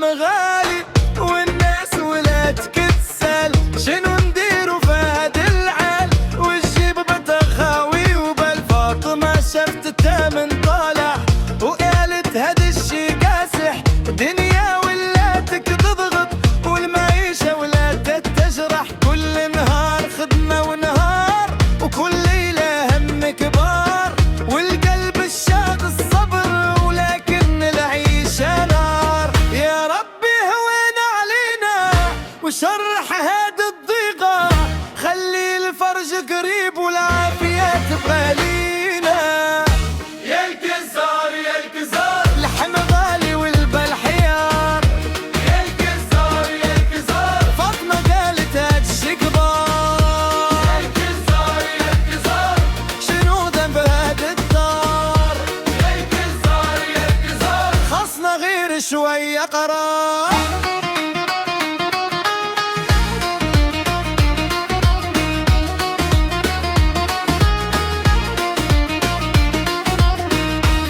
اللحم غالي والناس ولا تكتسل، شنو نديرو في هاد العال والجيب بتخاوي وبالفاطمة شفت التامن طالع وقالت هاد الشي كاسح، الدنيا ولاتك تضغط والمعيشة ولاتك تجرح، كل نهار خدمة ونهار وكل ليلة هم كبار، والقلب الشاق الصبر ولكن العيشة نار. يا ربي هوين علينا وشرح هاد الضيقة، خلي الفرج قريب والعافية تبقى لينا. يا الكزار يا الكزار لحم غالي والبلح يار، يا الكزار يا الكزار فاطمة قالت هادشي كبار. يا الكزار يا الكزار شنو ذنب هاد الدار؟ يا الكزار يا الكزار خصنا غير شوية قرار.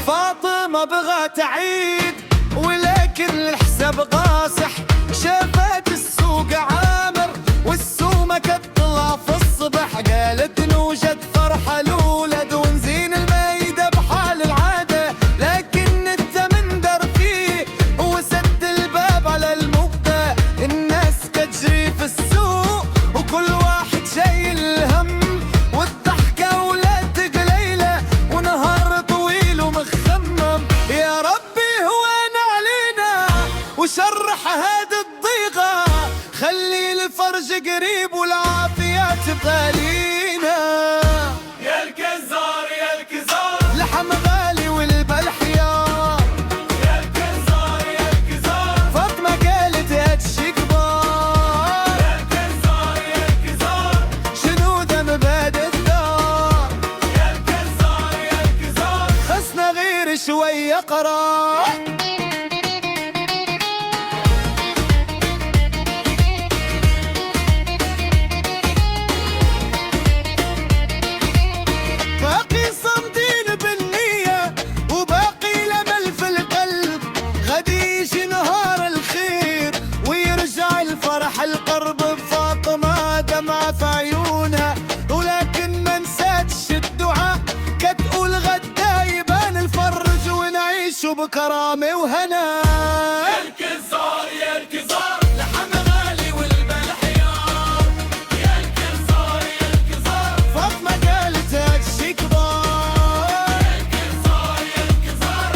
فاطمة بغت تعيد ولكن الحساب قاصح، شافت السوق عامر والسومة كتطلع في الصبح، قالت نوجد فرحة الولد ونزين المايدة بحال العادة، لكن الثمن دار فيه وسد الباب على المبدأ، الناس كتجري في السوق وكل واحد شايل الهم، والضحكة ولات قليلة ونهار طويل ومخمم. يا ربي هوان علينا وشرح هاد الضيقة، خلي الفرج قريب والعافية تبقى لينا. يا الكزار يا الكزار لحم غالي والبلح يار، يا الكزار يا الكزار فاطمة قالت هادشي كبار. يا الكزار يا الكزار شنو ذنب هاد الدار؟ يا الكزار يا الكزار خصنا غير شوية قرار. باقي صامدين بالنية وباقي الأمل في القلب، غادي يجي نهار الخير ويرجع الفرح القرب، بفاطمة دمعة في عيونها ولكن ما نساتش الدعاء، كتقول غدا يبان الفرج ونعيشوا بكرامة وهنا. يا الكزار يا الكزار لحم غالي والبلح يار، يا الكزار يا الكزار فاطمة قالت هادشي كبار. يا الكزار يا الكزار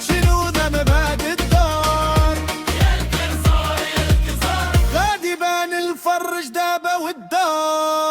شنو ذنب هاد الدار؟ يا الكزار يا الكزار غادي يبان الفرج دابا والدار.